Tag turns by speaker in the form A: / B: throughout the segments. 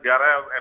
A: 11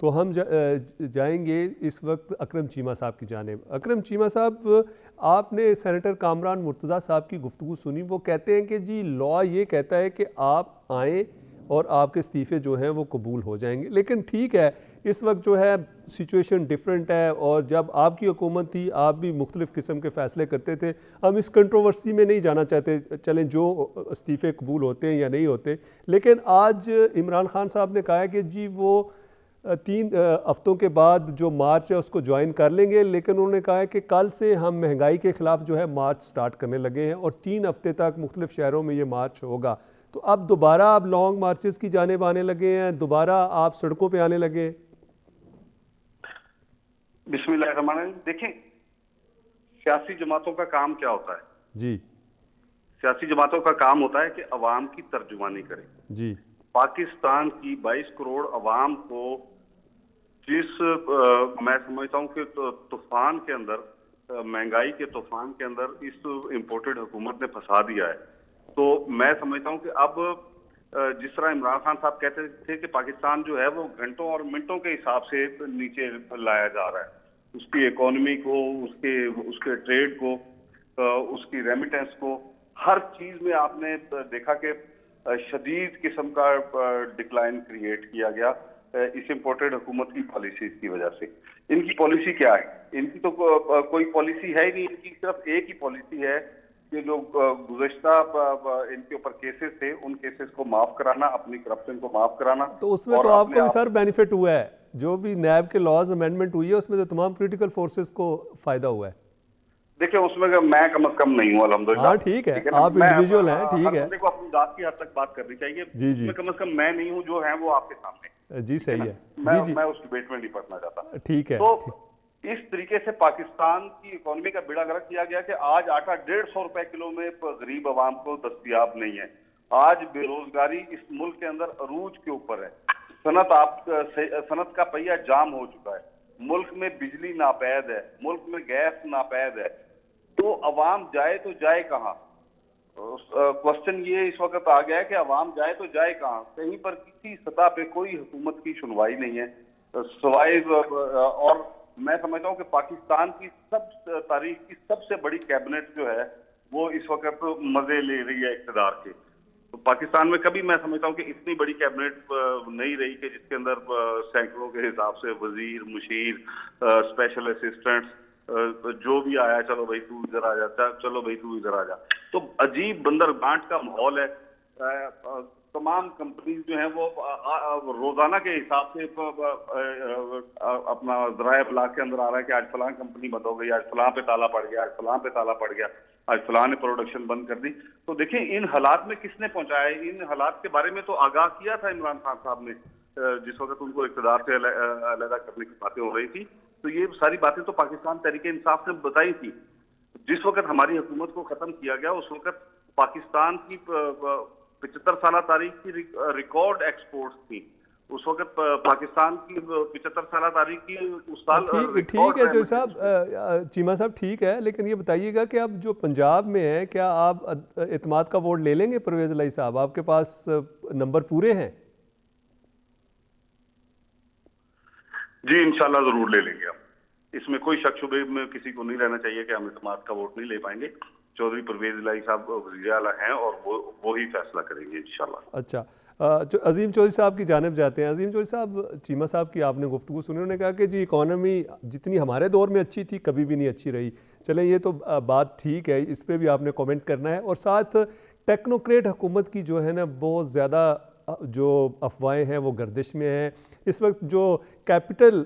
B: تو ہم جائیں گے اس وقت اکرم چیمہ صاحب کی جانب۔ اکرم چیمہ صاحب، آپ نے سینیٹر کامران مرتضیٰ صاحب کی گفتگو سنی، وہ کہتے ہیں کہ جی لا یہ کہتا ہے کہ آپ آئیں اور آپ کے استعفے جو ہیں وہ قبول ہو جائیں گے، لیکن ٹھیک ہے اس وقت جو ہے سچویشن ڈیفرنٹ ہے، اور جب آپ کی حکومت تھی آپ بھی مختلف قسم کے فیصلے کرتے تھے، ہم اس کنٹروورسی میں نہیں جانا چاہتے، چلیں جو استعفے قبول ہوتے ہیں یا نہیں ہوتے۔ لیکن آج عمران خان صاحب نے کہا ہے کہ جی وہ 3 ہفتوں کے بعد جو مارچ ہے اس کو جوائن کر لیں گے، لیکن انہوں نے کہا ہے کہ کل سے ہم مہنگائی کے خلاف جو ہے مارچ سٹارٹ کرنے لگے ہیں، اور 3 ہفتے تک مختلف شہروں میں یہ مارچ ہوگا۔ تو اب دوبارہ آپ لانگ مارچز کی جانب آنے لگے ہیں، دوبارہ آپ سڑکوں پہ آنے لگے ہیں؟
A: بسم اللہ الرحمن الرحیم۔ دیکھیں، سیاسی جماعتوں کا کام کیا ہوتا ہے؟
B: جی
A: سیاسی جماعتوں کا کام ہوتا ہے کہ عوام کی ترجمانی کرے۔
B: جی
A: پاکستان کی 22 کروڑ عوام کو جس میں سمجھتا ہوں کہ طوفان کے اندر، مہنگائی کے طوفان کے اندر اس امپورٹڈ حکومت نے پھنسا دیا ہے، تو میں سمجھتا ہوں کہ اب جس طرح عمران خان صاحب کہتے تھے کہ پاکستان جو ہے وہ گھنٹوں اور منٹوں کے حساب سے نیچے لایا جا رہا ہے، اس کی اکانومی کو، اس کے ٹریڈ کو، اس کی ریمیٹنس کو، ہر چیز میں آپ نے دیکھا کہ شدید قسم کا ڈکلائن کریٹ کیا گیا اس امپورٹڈ حکومت کی پالیسیز کی وجہ سے۔ ان کی پالیسی کیا ہے؟ ان کی تو کوئی پالیسی ہے ہی نہیں، ان کی صرف ایک ہی پالیسی ہے کہ جو گزشتہ ان کے اوپر کیسز تھے ان کیسز کو معاف کرانا، اپنی کرپشن کو معاف کرانا۔
B: تو اس میں تو آپ کو بھی سر بینیفٹ ہوا ہے، جو بھی نیب کے لاز امینڈمنٹ ہوئی ہے اس میں تو تمام پولیٹیکل فورسز کو فائدہ ہوا ہے۔
A: دیکھیں اس میں میں کم از کم نہیں ہوں الحمدللہ۔
B: ہاں ٹھیک ہے، آپ انڈیویجول ہیں، ٹھیک ہے،
A: ہر بندے کو اپنی ذات کی حد تک بات کرنی چاہیے۔
B: جی جی،
A: اس میں کم از کم میں نہیں ہوں، جو ہیں وہ آپ کے سامنے۔
B: جی صحیح ہے، جی جی،
A: میں اس ڈیبیٹ میں نہیں پڑھنا چاہتا۔
B: ٹھیک ہے۔
A: تو اس طریقے سے پاکستان کی اکانومی کا بیڑا غرق کیا گیا کہ آج آٹا 150 روپے کلو میں غریب عوام کو دستیاب نہیں ہے۔ آج بے روزگاری اس ملک کے اندر عروج کے اوپر ہے۔ صنعت کا پہیہ جام ہو چکا ہے، ملک میں بجلی ناپید ہے، ملک میں گیس ناپید ہے، تو عوام جائے تو جائے کہاں؟ کوسچن یہ اس وقت آ گیا ہے کہ عوام جائے تو جائے کہاں؟ کہیں پر کسی سطح پہ کوئی حکومت کی سنوائی نہیں ہے سوائے، اور میں سمجھتا ہوں کہ پاکستان کی تاریخ کی سب سے بڑی کیبنٹ جو ہے وہ اس وقت مزے لے رہی ہے اقتدار کے۔ تو پاکستان میں کبھی میں سمجھتا ہوں کہ اتنی بڑی کیبنٹ نہیں رہی کہ جس کے اندر سینکڑوں کے حساب سے وزیر، مشیر، اسپیشل اسسٹنٹس، جو بھی آیا چلو بھائی تو ادھر آ جا، چلو بھائی تو ادھر آ جا۔ تو عجیب بندر گانٹ کا ماحول ہے۔ تمام کمپنیز جو ہیں وہ روزانہ کے حساب سے اپنا ذرائع ابلاغ کے اندر آ رہا ہے کہ آج فلاں کمپنی بند ہو گئی، آج فلاں پہ تالا پڑ گیا، آج فلاں پہ تالا پڑ گیا، آج فلاں نے پروڈکشن بند کر دی۔ تو دیکھیں ان حالات میں کس نے پہنچایا ہے؟ ان حالات کے بارے میں تو آگاہ کیا تھا عمران خان صاحب نے جس وقت ان کو اقتدار سے علیحدہ کرنے کی باتیں ہو رہی تھی، تو یہ ساری باتیں تو پاکستان تحریک انصاف نے بتائی تھی۔ جس وقت ہماری حکومت کو ختم کیا گیا اس وقت پاکستان کی 75 سالہ تاریخ کی ریکارڈ ایکسپورٹس تھی۔ اس وقت پاکستان کی 75 سالہ تاریخ کی اس سال
B: ٹھیک ہے جو صاحب، چیمہ صاحب ٹھیک ہے، لیکن یہ بتائیے گا کہ اب جو پنجاب میں ہے کیا آپ اعتماد کا ووٹ لے لیں گے پرویز الہی صاحب؟ آپ کے پاس نمبر پورے ہیں؟
A: جی انشاءاللہ ضرور لے لیں گے ہم، اس میں کوئی شک شبے میں کسی کو نہیں رہنا چاہیے کہ ہم اعتماد کا ووٹ نہیں لے پائیں گے۔ چودھری پرویز الہی صاحب وزیر اعلیٰ ہیں اور وہی فیصلہ کریں گے انشاءاللہ۔
B: اچھا، عظیم چودھری صاحب کی جانب جاتے ہیں۔ عظیم چودھری صاحب، چیمہ صاحب کی آپ نے گفتگو سنی، انہوں نے کہا کہ جی اکانومی جتنی ہمارے دور میں اچھی تھی کبھی بھی نہیں اچھی رہی۔ چلیں یہ تو بات ٹھیک ہے، اس پہ بھی آپ نے کومنٹ کرنا ہے، اور ساتھ ٹیکنوکریٹ حکومت کی جو ہے نا بہت زیادہ جو افواہیں ہیں وہ گردش میں ہیں۔ اس وقت جو کیپٹل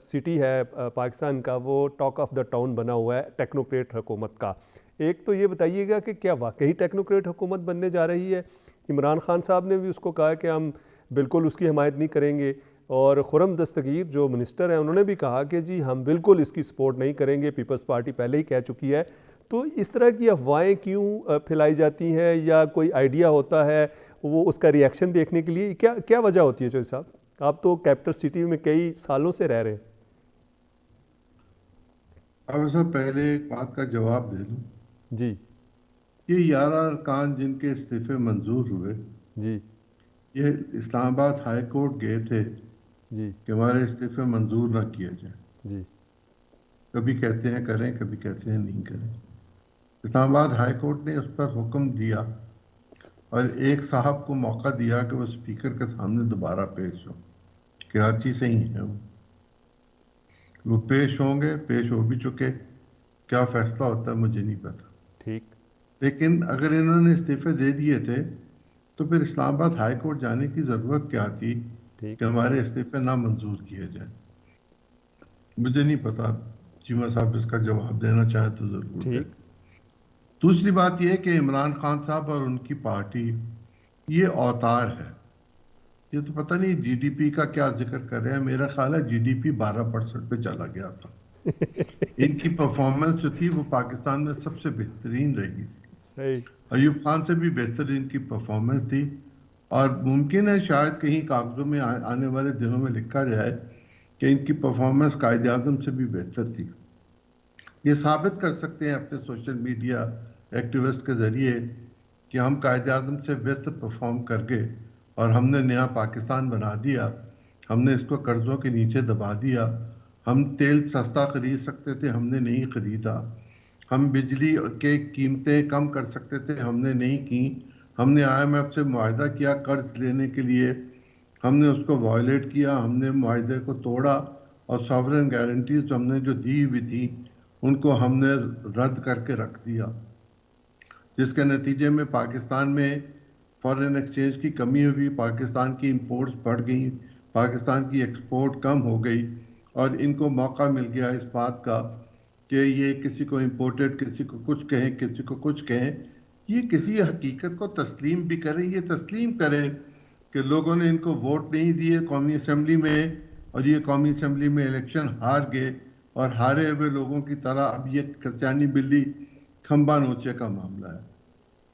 B: سٹی ہے پاکستان کا وہ ٹاک آف دا ٹاؤن بنا ہوا ہے ٹیکنوکریٹ حکومت کا۔ ایک تو یہ بتائیے گا کہ کیا واقعی ٹیکنوکریٹ حکومت بننے جا رہی ہے؟ عمران خان صاحب نے بھی اس کو کہا کہ ہم بالکل اس کی حمایت نہیں کریں گے، اور خرم دستگیر جو منسٹر ہیں انہوں نے بھی کہا کہ جی ہم بالکل اس کی سپورٹ نہیں کریں گے، پیپلز پارٹی پہلے ہی کہہ چکی ہے۔ تو اس طرح کی افواہیں کیوں پھیلائی جاتی ہیں، یا کوئی آئیڈیا ہوتا ہے وہ اس کا ری ایکشن دیکھنے کے لیے کیا وجہ ہوتی ہے؟ چودھری صاحب آپ تو کیپٹل سٹی میں کئی سالوں سے رہ رہے ہیں۔
C: اب سر پہلے ایک بات کا جواب دے دوں
B: جی،
C: یہ 11 ارکان جن کے استعفے منظور ہوئے،
B: جی،
C: یہ اسلام آباد ہائی کورٹ گئے تھے
B: جی
C: کہ ہمارے استعفے منظور نہ کیے جائیں.
B: جی
C: کبھی کہتے ہیں کریں، کبھی کہتے ہیں نہیں کریں. اسلام آباد ہائی کورٹ نے اس پر حکم دیا اور ایک صاحب کو موقع دیا کہ وہ اسپیکر کے سامنے دوبارہ پیش ہو. کراچی سے ہی ہیں وہ پیش ہوں گے، پیش ہو بھی چکے. کیا فیصلہ ہوتا ہے مجھے نہیں پتا.
B: ٹھیک.
C: لیکن اگر انہوں نے استعفے دے دیے تھے تو پھر اسلام آباد ہائی کورٹ جانے کی ضرورت کیا تھی
B: ٹھیک.
C: کہ ہمارے استعفے نامنظور کیے جائیں. مجھے نہیں پتا. چیمہ صاحب اس کا جواب دینا چاہیں تو ضرور دیں.
B: ٹھیک.
C: دوسری بات یہ کہ عمران خان صاحب اور ان کی پارٹی یہ اوتار ہے. یہ تو پتہ نہیں جی ڈی پی کا کیا ذکر کر رہے ہیں. میرا خیال ہے جی ڈی پی 12% پہ چلا گیا تھا. ان کی پرفارمنس جو تھی وہ پاکستان میں سب سے بہترین رہی تھی.
B: صحیح.
C: ایوب خان سے بھی بہتر ان کی پرفارمنس تھی. اور ممکن ہے شاید کہیں کاغذوں میں آنے والے دنوں میں لکھا جائے کہ ان کی پرفارمنس قائد اعظم سے بھی بہتر تھی. یہ ثابت کر سکتے ہیں اپنے سوشل میڈیا ایکٹیوسٹ کے ذریعے کہ ہم قائد اعظم سے بہتر پرفارم کر گئے اور ہم نے نیا پاکستان بنا دیا. ہم نے اس کو قرضوں کے نیچے دبا دیا. ہم تیل سستا خرید سکتے تھے، ہم نے نہیں خریدا. ہم بجلی کے قیمتیں کم کر سکتے تھے، ہم نے نہیں کی. ہم نے آئی ایم ایف سے معاہدہ کیا قرض لینے کے لیے، ہم نے اس کو وائلیٹ کیا. ہم نے معاہدے کو توڑا اور ساورن گارنٹیز ہم نے جو دی ہوئی تھی ان کو ہم نے رد کر کے رکھ دیا، جس کے نتیجے میں پاکستان میں فارن ایکسچینج کی کمی ہوئی. پاکستان کی امپورٹس بڑھ گئیں، پاکستان کی ایکسپورٹ کم ہو گئی اور ان کو موقع مل گیا اس بات کا کہ یہ کسی کو امپورٹڈ، کسی کو کچھ کہیں، کسی کو کچھ کہیں. یہ کسی حقیقت کو تسلیم بھی کریں. یہ تسلیم کریں کہ لوگوں نے ان کو ووٹ نہیں دیے قومی اسمبلی میں اور یہ قومی اسمبلی میں الیکشن ہار گئے اور ہارے ہوئے لوگوں کی طرح اب یہ کرچانی بلی کھمبا نوچے کا معاملہ ہے.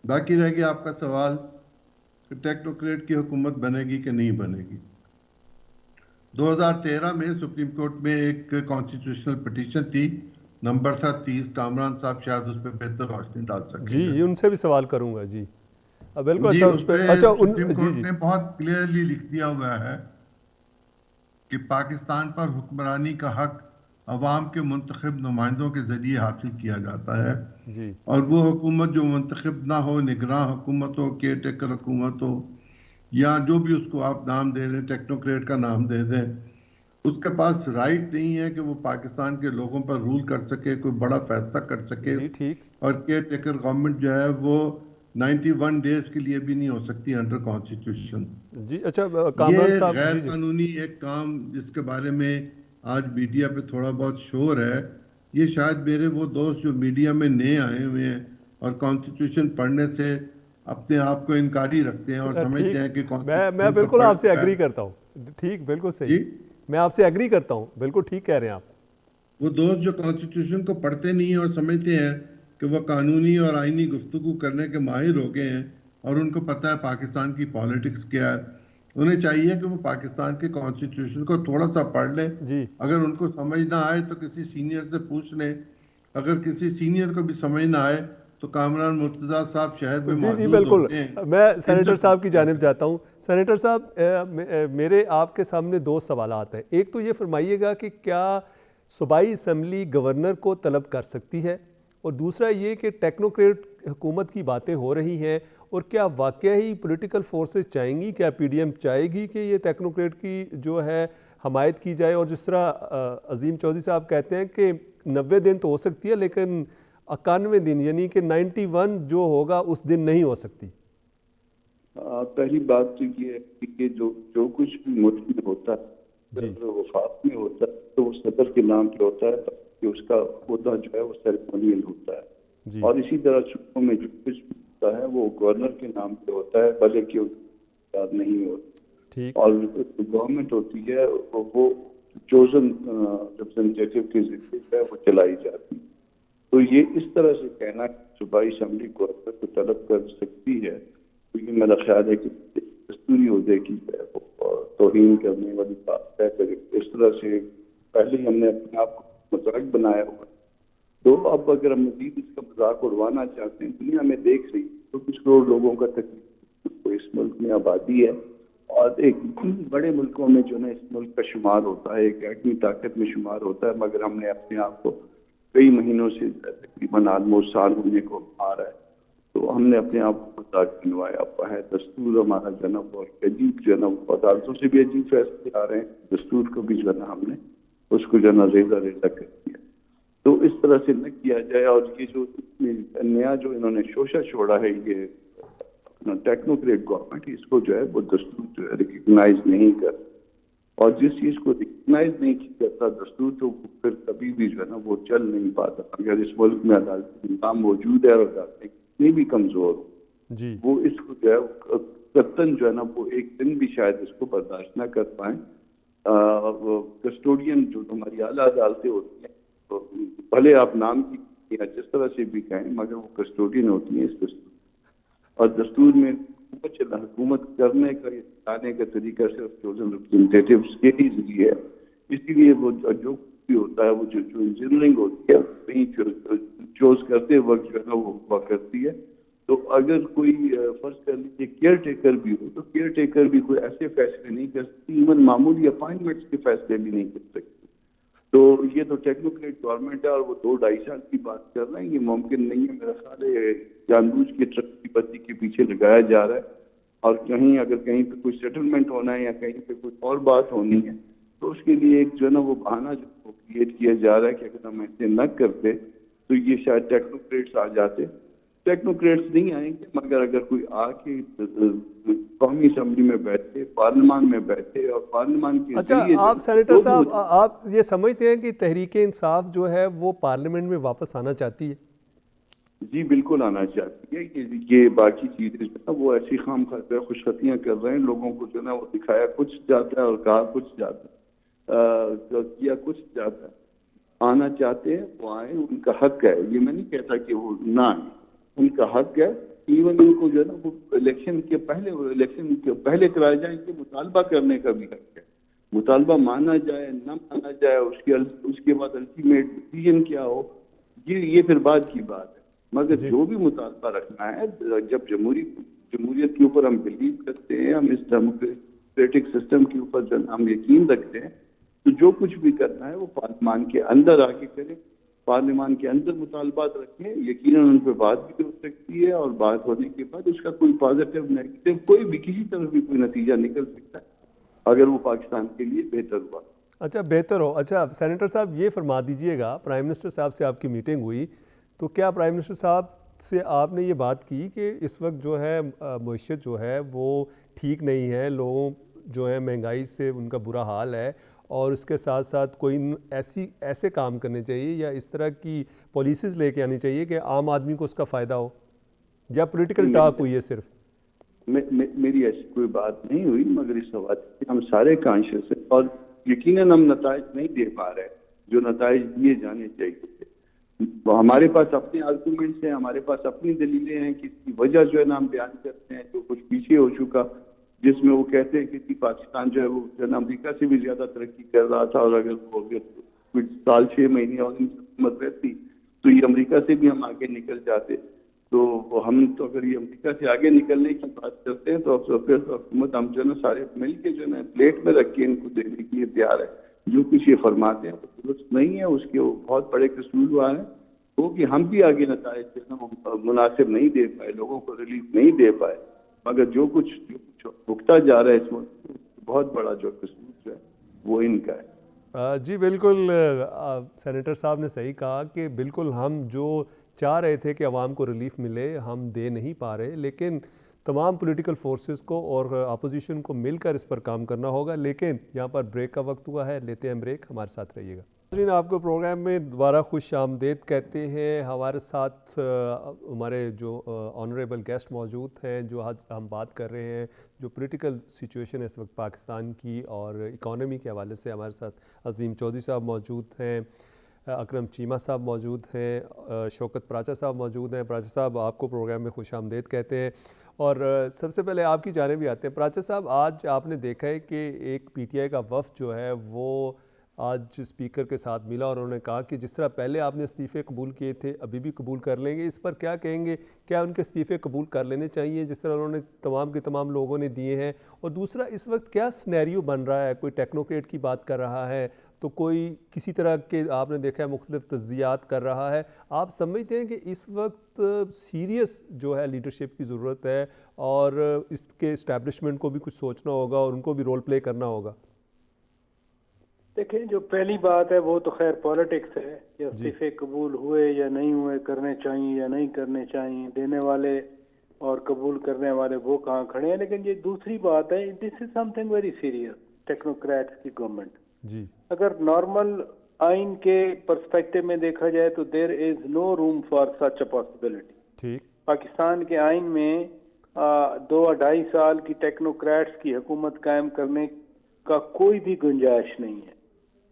C: باقی رہ گیا آپ کا سوال کہ ٹیکنوکریٹ کی حکومت بنے گی کہ نہیں بنے گی. 2013 میں سپریم کورٹ میں ایک کانسٹیٹیوشنل پٹیشن تھی نمبر 30. کامران صاحب شاید اس پہ بہتر روشنی ڈال سکیں.
B: جی ان سے بھی سوال کروں گا. جی بالکل.
C: جی
B: اچھا
C: اس پہ سپریم کورٹ نے بہت کلیئرلی لکھ دیا ہوا ہے کہ پاکستان پر حکمرانی کا حق عوام کے منتخب نمائندوں کے ذریعے حاصل کیا جاتا ہے.
B: جی. اور
C: وہ حکومت جو منتخب نہ ہو، نگراں حکومت ہو، کیئر ٹیکر حکومت ہو، یا جو بھی اس کو آپ نام دے دیں، ٹیکنوکریٹ کا نام دے دیں، اس کے پاس رائٹ نہیں ہے کہ وہ پاکستان کے لوگوں پر رول کر سکے، کوئی بڑا فیصلہ کر سکے.
B: ٹھیک.
C: اور کیئر ٹیکر گورنمنٹ جو ہے وہ 91 ڈیز کے لیے بھی نہیں ہو سکتی انڈر کانسٹیٹیوشن.
B: جی اچھا کامران صاحب.
C: غیر قانونی ایک کام جس کے بارے میں آج میڈیا پہ تھوڑا بہت شور ہے. یہ شاید میرے وہ دوست جو میڈیا میں نئے آئے ہوئے ہیں اور کانسٹیٹیوشن پڑھنے سے اپنے آپ کو انکاری رکھتے ہیں اور سمجھتے ہیں کہ
B: میں بالکل آپ سے ایگری کرتا ہوں. ٹھیک، بالکل صحیح. میں آپ سے ایگری کرتا ہوں. بالکل ٹھیک کہہ رہے ہیں آپ.
C: وہ دوست جو کانسٹیٹیوشن کو پڑھتے نہیں ہیں اور سمجھتے ہیں کہ وہ قانونی اور آئینی گفتگو کرنے کے ماہر ہو گئے ہیں اور ان کو پتہ ہے پاکستان کی پالیٹکس کیا ہے، انہیں چاہیے کہ وہ پاکستان کے کانسٹیٹیوشن کو تھوڑا سا پڑھ لیں. اگر ان کو سمجھ نہ آئے تو کسی سینئر سے پوچھ لیں. اگر کسی سینئر کو بھی سمجھ نہ آئے تو کامران مرتضیٰ صاحب شہر میں موجود ہوتے ہیں.
B: بالکل. میں سینیٹر صاحب کی جانب جاتا ہوں. سینیٹر صاحب میرے آپ کے سامنے دو سوالات ہیں. ایک تو یہ فرمائیے گا کہ کیا صوبائی اسمبلی گورنر کو طلب کر سکتی ہے، اور دوسرا یہ کہ ٹیکنوکریٹ حکومت کی باتیں ہو رہی ہیں اور کیا واقعی پولیٹیکل فورسز چاہیں گی، کیا پی ڈی ایم چاہے گی کہ یہ ٹیکنوکریٹ کی جو ہے حمایت کی جائے، اور جس طرح عظیم چودھری صاحب کہتے ہیں کہ 90 دن تو ہو سکتی ہے لیکن 91 دن یعنی کہ 91 جو ہوگا اس دن نہیں ہو سکتی.
D: پہلی بات تو یہ ہے کہ جو کچھ بھی ملک میں ہوتا ہے، وفاق میں ہوتا ہے تو وہ صدر کے نام پہ ہوتا ہے، کہ اس کا عہدہ جو ہے وہ سیریمونیل ہوتا ہے. اور اسی طرح صوبوں میں جو کچھ بھی ہوتا ہے وہ گورنر کے نام پہ ہوتا ہے، بھلے کہ یاد نہیں ہوتا. اور گورنمنٹ ہوتی ہے وہ چوزن ریپرزنٹیٹیو کے ذریعے جو ہے وہ چلائی جاتی ہے. تو یہ اس طرح سے کہنا کہ صوبائی اسمبلی گورنر کو طلب کر سکتی ہے، کیونکہ میرا خیال ہے کہ دستوری عہدے کی توہین کرنے والی بات ہے. اس طرح سے پہلے ہی ہم نے اپنے آپ کو مذاق بنایا ہوا ہے. تو اب اگر ہم مزید اس کا مذاق اڑوانا چاہتے ہیں، دنیا میں دیکھ رہی تو کچھ کروڑ لوگوں کا تقریباً اس ملک میں آبادی ہے اور ایک بڑے ملکوں میں جو نا اس ملک کا شمار ہوتا ہے، ایک ایٹمی طاقت میں شمار ہوتا ہے، مگر ہم نے اپنے آپ کو کئی مہینوں سے تقریباً آلموسٹ سال ہونے کو آ رہا ہے، تو ہم نے اپنے آپ کو مذاق بنوایا ہوا ہے۔ دستور ہمارا جو ہے نا وہ عجیب جو ہے نا عدالتوں سے بھی عجیب فیصلے آ رہے ہیں، دستور کو بھی جو ہے نا ہم نے اس کو جو ہے نا ریزہ ریزہ کر دیا۔ تو اس طرح سے نہ کیا جائے، اور یہ جو نیا جو انہوں نے شوشہ چھوڑا ہے یہ ٹیکنوکریٹ گورنمنٹ، اس کو جو ہے وہ دستور جو ہے ریکگنائز نہیں کر، اور جس چیز کو ریکگنائز نہیں کرتا دستور تو پھر کبھی بھی جو ہے نا وہ چل نہیں پاتا۔ اگر اس ملک میں عدالتی نظام موجود ہے اور عدالتیں کتنی بھی کمزور ہو
B: جی
D: وہ اس کو جو ہے قطعاً جو ہے نا وہ ایک دن بھی شاید اس کو برداشت نہ کر پائیں۔ کسٹوڈین جو ہماری اعلیٰ عدالتیں ہوتی ہیں، بھلے آپ نام کی یا جس طرح سے بھی کہیں، مگر وہ کسٹوڈین ہوتی ہیں اس دستور، اور دستور میں حکومت کرنے کا لانے کا طریقہ صرف چوزن ریپرزنٹیٹیوز کے ہی ذریعے ہے۔ اسی لیے وہ جو بھی ہوتا ہے، وہ جو انجینئرنگ ہوتی ہے وہیں چوز کرتے وقت جو ہے نا وہ ہوا کرتی ہے۔ تو اگر کوئی فرض کر لیجیے کیئر ٹیکر بھی ہو، تو کیئر ٹیکر بھی کوئی ایسے فیصلے نہیں کر سکتی، ایون معمولی اپائنٹمنٹس کے فیصلے بھی نہیں کر سکتی۔ تو یہ تو ٹیکنوکریٹ گورنمنٹ ہے، اور وہ 2-2.5 سال کی بات کر رہے ہیں، یہ ممکن نہیں ہے۔ میرا خیال ہے جان بوجھ کے ٹرک کی بتی کے پیچھے لگایا جا رہا ہے، اور کہیں اگر کہیں پہ کوئی سیٹلمنٹ ہونا ہے یا کہیں پہ کوئی اور بات ہونی ہے تو اس کے لیے ایک جو ہے نا وہ بہانہ جو کریٹ کیا جا رہا ہے کہ اگر ہم ایسے نہ کرتے تو یہ شاید ٹیکنوکریٹس آ جاتے۔ ٹیکنوکریٹس نہیں آئیں گے، مگر اگر کوئی آ کے قومی اسمبلی میں بیٹھے، پارلیمان میں بیٹھے، اور پارلیمان کے
B: اچھا،
D: ذریعے
B: آپ سینیٹر صاحب آپ یہ سمجھتے ہیں کہ تحریک انصاف جو ہے وہ پارلیمنٹ میں واپس آنا چاہتی ہے؟
D: جی بالکل آنا چاہتی ہے۔ یہ باقی چیزیں جو ہے وہ ایسی خام خواہ خوش خطیاں کر رہے ہیں، لوگوں کو جو ہے نا وہ دکھایا کچھ جاتا ہے اور کہا کچھ جاتا ہے، کیا کچھ جاتا ہے۔ آنا چاہتے ہیں وہ آئیں، ان کا حق ہے، یہ میں نہیں کہتا کہ وہ نہ آئیں، ان کا حق ہے۔ ایون ان کو جو ہے نا وہ الیکشن کے پہلے کرائے جائیں کہ مطالبہ کرنے کا بھی حق ہے۔ مطالبہ مانا جائے نہ مانا جائے، اس کے بعد الٹیمیٹ ڈیسیژن کیا ہو، یہ پھر بعد کی بات ہے، مگر جو بھی مطالبہ رکھنا ہے، جب جمہوریت کے اوپر ہم بلیو کرتے ہیں، ہم اس ڈیموکریٹک سسٹم کے اوپر جو ہم یقین رکھتے ہیں، تو جو کچھ بھی کرنا ہے وہ پارلیمان کے اندر آ کے کریں، پارلیمان کے اندر مطالبات رکھیں، یقیناً ان پہ بات بھی ہو سکتی ہے، اور بات ہونے کے بعد اس کا کوئی پازیٹیو نیگیٹو کوئی بھی کسی طرح بھی کوئی نتیجہ نکل سکتا ہے اگر وہ پاکستان کے لیے بہتر ہوا۔
B: اچھا بہتر ہو۔ اچھا سینیٹر صاحب یہ فرما دیجئے گا، پرائم منسٹر صاحب سے آپ کی میٹنگ ہوئی تو کیا پرائم منسٹر صاحب سے آپ نے یہ بات کی کہ اس وقت جو ہے معیشت جو ہے وہ ٹھیک نہیں ہے، لوگوں جو ہے مہنگائی سے ان کا برا حال ہے، اور اس کے ساتھ ساتھ کوئی ایسے کام کرنے چاہیے یا اس طرح کی پالیسیز لے کے آنی چاہیے کہ عام آدمی کو اس کا فائدہ ہو، یا پولیٹیکل ٹاک ہوئی ہے صرف؟
D: میری ایسی کوئی بات نہیں ہوئی، مگر اس حوالے سے ہم سارے کانشیس ہیں، اور یقیناً ہم نتائج نہیں دے پا رہے جو نتائج دیے جانے چاہیے تھے۔ ہمارے پاس اپنے آرگومنٹس ہیں، ہمارے پاس اپنی دلیلیں ہیں کہ اس کی وجہ جو ہے نا ہم بیان کرتے ہیں، جو کچھ پیچھے ہو چکا، جس میں وہ کہتے ہیں کہ پاکستان جو ہے وہ امریکہ سے بھی زیادہ ترقی کر رہا تھا، اور اگر وہ کچھ سال 6 مہینے اور حکومت رہتی تو یہ امریکہ سے بھی ہم آگے نکل جاتے۔ تو ہم تو اگر یہ امریکہ سے آگے نکلنے کی بات کرتے ہیں تو پھر حکومت ہم جو ہے نا سارے مل کے جو ہے نا پلیٹ میں رکھ کے ان کو دینے کے لیے تیار ہے۔ جو کچھ یہ فرماتے ہیں وہ درست نہیں ہے، اس کے بہت بڑے قصوروار ہیں، وہ کہ ہم بھی آگے نتائج جو ہے نا مناسب نہیں دے پائے، لوگوں کو ریلیف نہیں دے پائے، مگر جو کچھ بھگتا جا رہا ہے اس وقت بہت بڑا جو قصور جو ہے وہ ان کا ہے۔
B: جی بالکل، سینیٹر صاحب نے صحیح کہا کہ بالکل ہم جو چاہ رہے تھے کہ عوام کو ریلیف ملے ہم دے نہیں پا رہے، لیکن تمام پولیٹیکل فورسز کو اور اپوزیشن کو مل کر اس پر کام کرنا ہوگا۔ لیکن یہاں پر بریک کا وقت ہوا ہے، لیتے ہیں بریک، ہمارے ساتھ رہیے گا۔ ناظرین آپ کو پروگرام میں دوبارہ خوش آمدید کہتے ہیں۔ ہمارے ساتھ ہمارے جو آنریبل گیسٹ موجود ہیں، جو آج ہم بات کر رہے ہیں جو پولیٹیکل سچویشن ہے اس وقت پاکستان کی اور اکانومی کے حوالے سے، ہمارے ساتھ عظیم چودھری صاحب موجود ہیں، اکرم چیمہ صاحب موجود ہیں، شوکت پراچا صاحب موجود ہیں۔ پراچا صاحب آپ کو پروگرام میں خوش آمدید کہتے ہیں، اور سب سے پہلے آپ کی جانب بھی آتے ہیں۔ پراچا صاحب آج آپ نے دیکھا ہے کہ ایک پی ٹی آئی کا وفد جو ہے وہ آج اسپیکر کے ساتھ ملا اور انہوں نے کہا کہ جس طرح پہلے آپ نے استعفے قبول کیے تھے ابھی بھی قبول کر لیں گے. اس پر کیا کہیں گے؟ کیا ان کے استعفے قبول کر لینے چاہیے جس طرح انہوں نے تمام کے تمام لوگوں نے دیے ہیں؟ اور دوسرا, اس وقت کیا سنیریو بن رہا ہے؟ کوئی ٹیکنوکریٹ کی بات کر رہا ہے تو کوئی کسی طرح کے آپ نے دیکھا ہے مختلف تجزیات کر رہا ہے. آپ سمجھتے ہیں کہ اس وقت سیریس جو ہے لیڈرشپ کی ضرورت ہے اور اس کے اسٹیبلشمنٹ کو بھی کچھ سوچنا ہوگا اور ان کو بھی رول پلے کرنا ہوگا؟
E: دیکھیں, جو پہلی بات ہے وہ تو خیر پالیٹکس ہے کہ استعفے قبول ہوئے یا نہیں ہوئے, کرنے چاہیے یا نہیں کرنے چاہیے, دینے والے اور قبول کرنے والے وہ کہاں کھڑے ہیں. لیکن یہ دوسری بات ہے, this is something very serious. Technocrats کی گورنمنٹ,
B: جی
E: اگر نارمل آئین کے پرسپیکٹو میں دیکھا جائے تو دیر از نو room for such a possibility.
B: ٹھیک.
E: پاکستان کے آئین میں 2-2.5 سال کی ٹیکنوکریٹس کی حکومت قائم کرنے کا کوئی بھی گنجائش نہیں ہے.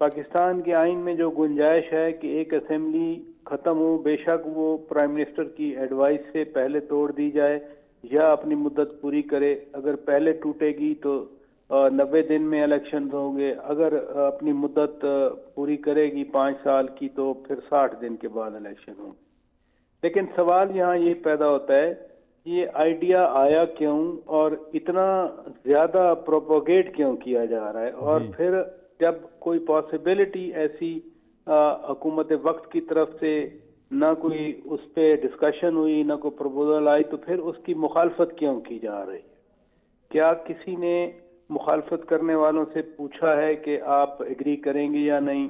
E: پاکستان کے آئین میں جو گنجائش ہے کہ ایک اسمبلی ختم ہو, بے شک وہ پرائم منسٹر کی ایڈوائس سے پہلے توڑ دی جائے یا اپنی مدت پوری کرے. اگر پہلے ٹوٹے گی تو 90 دن میں الیکشن ہوں گے, اگر اپنی مدت پوری کرے گی 5 سال کی تو پھر 60 دن کے بعد الیکشن ہوں گے. لیکن سوال یہاں یہ پیدا ہوتا ہے, یہ آئیڈیا آیا کیوں اور اتنا زیادہ پروپوگیٹ کیوں کیا جا رہا ہے؟ اور پھر جب کوئی پاسبلٹی ایسی حکومت وقت کی طرف سے نہ کوئی اس پہ ڈسکشن ہوئی, نہ کوئی پروپوزل آئی, تو پھر اس کی مخالفت کیوں کی جا رہی ہے؟ کیا کسی نے مخالفت کرنے والوں سے پوچھا ہے کہ آپ ایگری کریں گے یا نہیں؟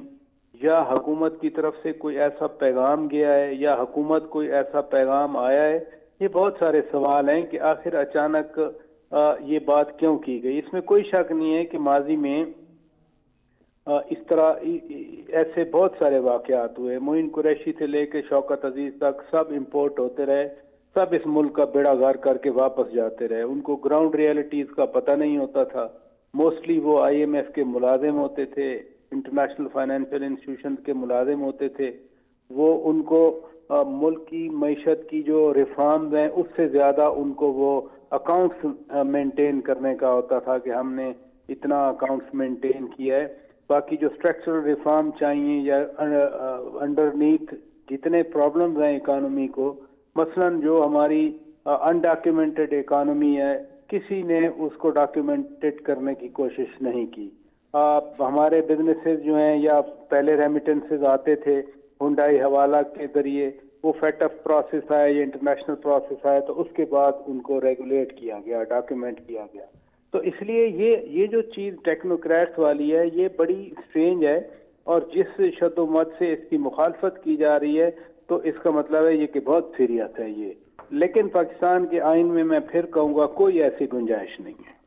E: یا حکومت کی طرف سے کوئی ایسا پیغام گیا ہے یا حکومت کوئی ایسا پیغام آیا ہے؟ یہ بہت سارے سوال ہیں کہ آخر اچانک یہ بات کیوں کی گئی. اس میں کوئی شک نہیں ہے کہ ماضی میں اس طرح ایسے بہت سارے واقعات ہوئے. معین قریشی سے لے کے شوکت عزیز تک سب امپورٹ ہوتے رہے, سب اس ملک کا بیڑا غر کر کے واپس جاتے رہے. ان کو گراؤنڈ ریئلٹیز کا پتہ نہیں ہوتا تھا. موسٹلی وہ IMF کے ملازم ہوتے تھے, انٹرنیشنل فائنینشیل انسٹیٹیوشن کے ملازم ہوتے تھے. وہ ان کو ملک کی معیشت کی جو ریفارمز ہیں اس سے زیادہ ان کو وہ اکاؤنٹس مینٹین کرنے کا ہوتا تھا کہ ہم نے اتنا اکاؤنٹس مینٹین کیا ہے. باقی جو اسٹرکچرل ریفارم چاہیے یا انڈرنیتھ جتنے پرابلمز ہیں اکانومی کو, مثلا جو ہماری انڈاکیومنٹڈ اکانومی ہے, کسی نے اس کو ڈاکیومنٹڈ کرنے کی کوشش نہیں کی. ہمارے بزنسز جو ہیں یا پہلے ریمیٹنسز آتے تھے ہنڈائی حوالہ کے ذریعے, وہ فیٹ اف پروسیس آئے یا انٹرنیشنل پروسیس آئے تو اس کے بعد ان کو ریگولیٹ کیا گیا, ڈاکیومنٹ کیا گیا. تو اس لیے یہ جو چیز ٹیکنوکریٹس والی ہے یہ بڑی اسٹرینج ہے, اور جس شد و مت سے اس کی مخالفت کی جا رہی ہے تو اس کا مطلب ہے یہ کہ بہت سیریس ہے یہ. لیکن پاکستان کے آئین میں پھر کہوں گا کوئی ایسی گنجائش نہیں ہے.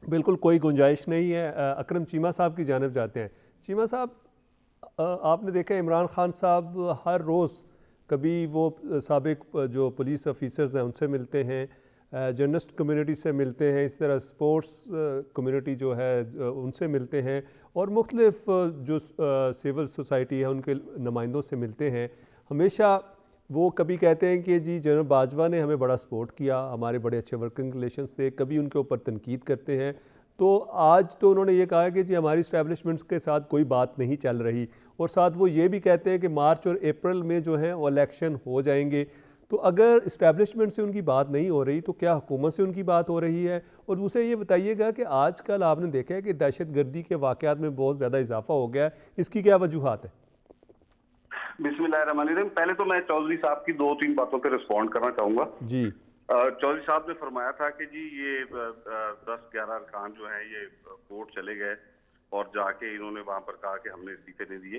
B: بالکل کوئی گنجائش نہیں ہے. اکرم چیمہ صاحب کی جانب جاتے ہیں. چیمہ صاحب, آپ نے دیکھا عمران خان صاحب ہر روز کبھی وہ سابق جو پولیس آفیسرز ہیں ان سے ملتے ہیں, جرنلسٹ کمیونٹی سے ملتے ہیں, اس طرح سپورٹس کمیونٹی جو ہے ان سے ملتے ہیں, اور مختلف جو سول سوسائٹی ہے ان کے نمائندوں سے ملتے ہیں. ہمیشہ وہ کبھی کہتے ہیں کہ جی جنرل باجوہ نے ہمیں بڑا سپورٹ کیا, ہمارے بڑے اچھے ورکنگ ریلیشنز تھے, کبھی ان کے اوپر تنقید کرتے ہیں. تو آج تو انہوں نے یہ کہا کہ جی ہماری اسٹیبلشمنٹس کے ساتھ کوئی بات نہیں چل رہی, اور ساتھ وہ یہ بھی کہتے ہیں کہ مارچ اور اپریل میں جو ہیں وہ الیکشن ہو جائیں گے. تو اگر اسٹیبلشمنٹ سے ان کی بات نہیں ہو رہی تو کیا حکومت سے ان کی بات ہو رہی ہے؟ اور دوسرے یہ بتائیے گا کہ آج کل آپ نے دیکھا ہے کہ دہشت گردی کے واقعات میں بہت زیادہ اضافہ ہو گیا ہے, اس کی کیا وجوہات ہیں؟
A: بسم اللہ الرحمن الرحیم. پہلے تو میں چودھری صاحب کی 2-3 باتوں پہ رسپونڈ کرنا چاہوں گا.
B: جی,
A: چودھری صاحب نے فرمایا تھا کہ جی یہ 10-11 ارکان جو ہیں یہ کورٹ چلے گئے اور جا کے انہوں نے وہاں پر کہا کہ ہم نے استعفے نہیں دیے.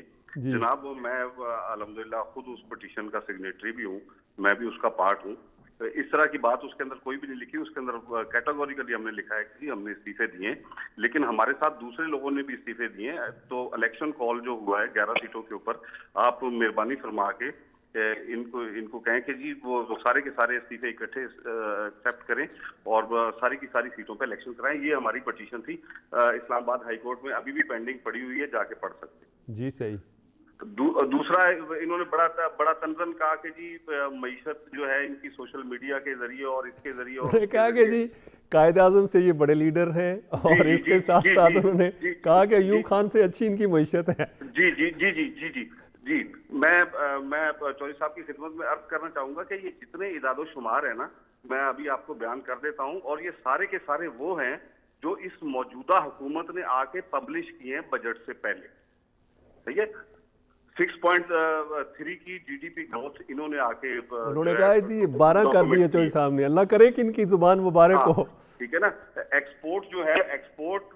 A: جناب میں الحمدللہ خود اس پٹیشن کا سگنیٹری بھی ہوں, میں بھی اس کا پارٹ ہوں. اس طرح کی بات اس کے اندر کوئی بھی نہیں لکھی, اس کے اندر کیٹاگوریکلی ہم نے لکھا ہے کہ ہم نے استعفے دیے, لیکن ہمارے ساتھ دوسرے لوگوں نے بھی استعفے دیے. تو الیکشن کال جو ہوا ہے 11 سیٹوں کے اوپر, آپ مہربانی فرما کے ان کو کہیں کہ جی وہ سارے کے سارے استعفے اکٹھے ایکسیپٹ کریں اور ساری کی ساری سیٹوں پہ الیکشن کرائیں. یہ ہماری پٹیشن تھی, اسلام آباد ہائی کورٹ میں ابھی بھی پینڈنگ پڑی ہوئی ہے, جا کے پڑھ سکتے.
B: جی صحیح.
A: دوسرا انہوں نے بڑا تنزن کہا کہ جی معیشت جو ہے ان کی سوشل میڈیا کے ذریعے اور اس کے ذریعے, اور
B: کہا کہ جی قائد اعظم سے یہ بڑے لیڈر ہیں اور اس کے ساتھ ساتھ انہوں نے کہا کہ ایوب خان سے اچھی ان کی معیشت ہے.
A: جی جی جی جی جی جی جی میں چودھری صاحب کی خدمت میں عرض کرنا چاہوں گا کہ یہ جتنے اعداد و شمار ہیں نا میں ابھی آپ کو بیان کر دیتا ہوں, اور یہ سارے کے سارے وہ ہیں جو اس موجودہ حکومت نے آ کے پبلش کیے ہیں بجٹ سے پہلے. صحیح ہے, 6.3 کی جی ڈی پی گروتھ انہوں نے آ کے
B: انہوں نے کہا جی 12 کر دی ہے چودھری صاہب نے, اللہ کرے کہ ان کی زبان مبارک ہو.
A: ٹھیک ہے نا. ایکسپورٹ جو ہے ایکسپورٹ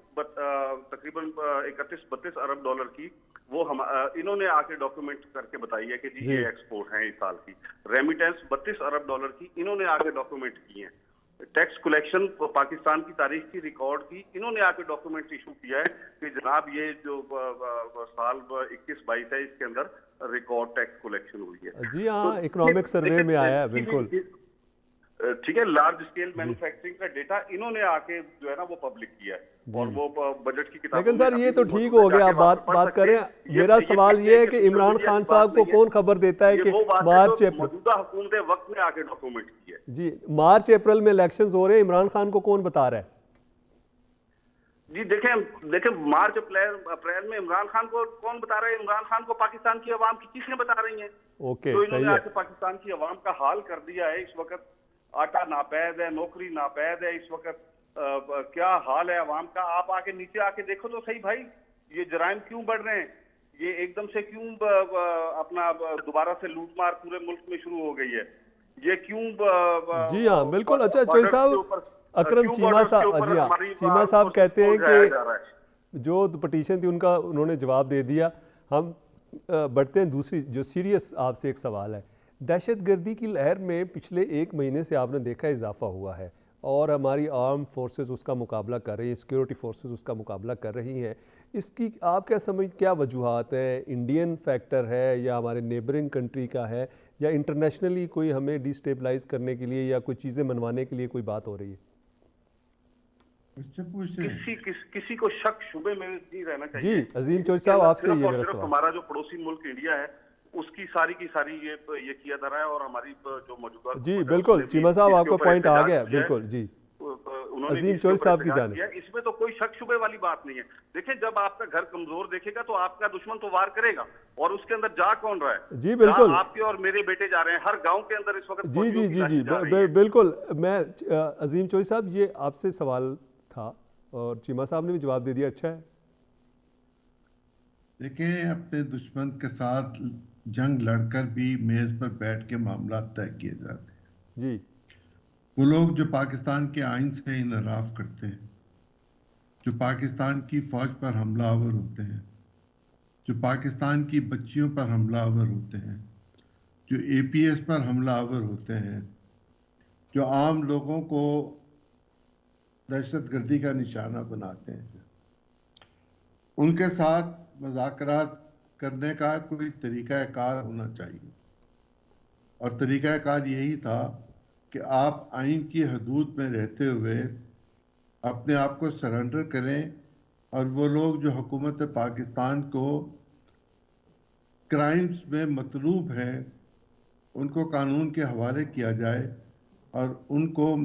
A: تقریباً 31-32 ارب ڈالر کی وہ انہوں نے آ کے ڈاکومنٹ کر کے بتائی ہے کہ جی یہ ایکسپورٹ ہیں اس سال کی. ریمیٹنس 32 ارب ڈالر کی انہوں نے آ کے ڈاکومنٹ کی ہیں. ٹیکس کلیکشن پاکستان کی تاریخ کی ریکارڈ کی انہوں نے آ کے ڈاکومنٹ ایشو کیا ہے کہ جناب یہ جو سال 21-22 ہے اس کے اندر ریکارڈ ٹیکس کلیکشن ہوئی ہے.
B: جی ہاں, اکنامک سروے میں آیا ہے بالکل.
A: ٹھیک ہے, لارج اسکیل مینوفیکچرنگ کا ڈیٹا انہوں نے آ کے جو ہے نا وہ پبلک کیا ہے اور وہ بجٹ کی کتاب.
B: لیکن سر یہ تو ٹھیک ہو گیا, آپ بات کریں. میرا سوال یہ ہے کہ عمران خان صاحب کو کون خبر دیتا ہے کہ مارچ
A: موجودہ حکومت وقت میں آ کے ڈاکومنٹ کی ہے.
B: جی مارچ اپریل میں الیکشنز ہو رہے ہیں, عمران خان کو کون بتا رہا ہے؟
A: جی دیکھیں مارچ اپریل میں عمران خان کو کون بتا رہا ہے؟ عمران خان کو پاکستان کی عوام کی چیزیں بتا رہی ہیں.
B: اوکے,
A: تو انہوں نے آ کے پاکستان کی عوام کا حال کر دیا ہے. اس وقت آٹا ناپید ہے, نوکری ناپید ہے, اس وقت کیا حال ہے عوام کا. آپ آ کے نیچے آ کے دیکھو تو صحیح بھائی, یہ جرائم کیوں بڑھ رہے ہیں, یہ ایک دم سے کیوں اپنا دوبارہ سے لوٹ مار پورے ملک میں شروع ہو گئی ہے, یہ کیوں.
B: جی ہاں بالکل. اچھا چودھری صاحب, اکرم چیمہ صاحب, جی ہاں چیمہ صاحب کہتے ہیں کہ جو پٹیشن تھی ان کا انہوں نے جواب دے دیا. ہم بڑھتے ہیں دوسری جو سیریس آپ سے ایک سوال ہے. دہشت گردی کی لہر میں پچھلے 1 مہینے سے آپ نے دیکھا اضافہ ہوا ہے اور ہماری آرم فورسز اس کا مقابلہ کر رہی ہیں, سیکیورٹی فورسز اس کا مقابلہ کر رہی ہیں. اس کی آپ کیا وجوہات ہیں؟ انڈین فیکٹر ہے یا ہمارے نیبرنگ کنٹری کا ہے یا انٹرنیشنلی کوئی ہمیں ڈی اسٹیبلائز کرنے کے لیے یا کوئی چیزیں منوانے کے لیے کوئی بات ہو رہی ہے؟
A: کسی کو شک شبے میں نہیں رہنا چاہیے.
B: جی عظیم چودھری صاحب, آپ سے یہ میرا سوال.
A: ہمارا جو پڑوسی ملک انڈیا ہے اس کی ساری یہ کیا جا رہا ہے اور ہماری جو موجودہ.
B: جی بالکل چیمہ صاحب, آپ کو پوائنٹ آ گیا. بالکل جی عظیم چودھری صاحب کی جانب.
A: اس میں تو کوئی شک شبے والی بات نہیں ہے. دیکھیں جب آپ کا گھر کمزور دیکھے گا تو آپ کا دشمن تو وار کرے گا, اور اس کے اندر جا کون رہا ہے؟
B: جی بالکل,
A: آپ کے اور میرے بیٹے جا رہے ہیں ہر گاؤں کے اندر اس وقت.
B: جی جی جی جی بالکل. میں عظیم چودھری صاحب یہ آپ سے سوال تھا اور چیمہ صاحب نے بھی جواب دے دیا. اچھا ہے,
C: دیکھیں اپنے دشمن کے ساتھ جنگ لڑ کر بھی میز پر بیٹھ کے معاملات طے کیے جاتے ہیں.
B: جی
C: وہ لوگ جو پاکستان کے آئین سے انحراف کرتے ہیں, جو پاکستان کی فوج پر حملہ آور ہوتے ہیں, جو پاکستان کی بچیوں پر حملہ آور ہوتے ہیں, جو اے پی ایس پر حملہ آور ہوتے ہیں, جو عام لوگوں کو دہشت گردی کا نشانہ بناتے ہیں, ان کے ساتھ مذاکرات کرنے کا کوئی طریقہ کار ہونا چاہیے. اور طریقہ کار یہی تھا کہ آپ آئین کی حدود میں رہتے ہوئے اپنے آپ کو سرنڈر کریں, اور وہ لوگ جو حکومت پاکستان کو کرائمز میں مطلوب ہیں ان کو قانون کے حوالے کیا جائے اور ان کو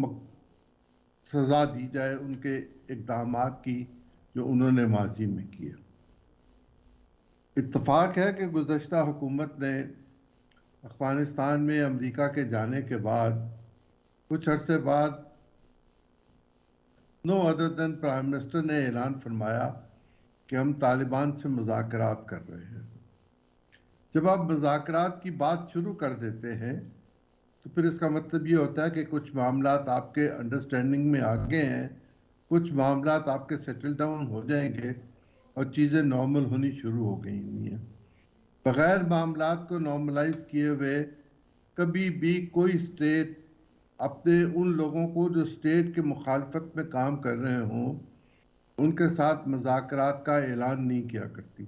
C: سزا دی جائے ان کے اقدامات کی جو انہوں نے ماضی میں کیا. اتفاق ہے کہ گزشتہ حکومت نے افغانستان میں امریکہ کے جانے کے بعد کچھ عرصے بعد نو ادر دین پرائم منسٹر نے اعلان فرمایا کہ ہم طالبان سے مذاکرات کر رہے ہیں. جب آپ مذاکرات کی بات شروع کر دیتے ہیں تو پھر اس کا مطلب یہ ہوتا ہے کہ کچھ معاملات آپ کے انڈرسٹینڈنگ میں آگے ہیں, کچھ معاملات آپ کے سیٹل ڈاؤن ہو جائیں گے اور چیزیں نارمل ہونی شروع ہو گئی ہوئی ہیں. بغیر معاملات کو نارملائز کیے ہوئے کبھی بھی کوئی اسٹیٹ اپنے ان لوگوں کو جو اسٹیٹ کے مخالفت میں کام کر رہے ہوں ان کے ساتھ مذاکرات کا اعلان نہیں کیا کرتی.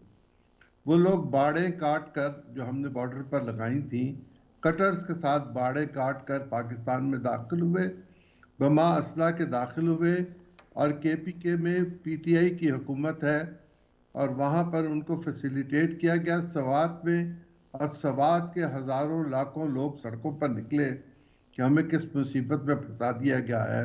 C: وہ لوگ باڑیں کاٹ کر جو ہم نے بارڈر پر لگائی تھیں, کٹرز کے ساتھ باڑیں کاٹ کر پاکستان میں داخل ہوئے, بما اسلحہ کے داخل ہوئے, اور کے پی کے میں پی ٹی آئی کی حکومت ہے اور وہاں پر ان کو فیسیلیٹیٹ کیا گیا سوات میں, اور سوات کے ہزاروں لاکھوں لوگ سڑکوں پر نکلے کہ ہمیں کس مصیبت میں پھنسا دیا گیا ہے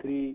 E: 3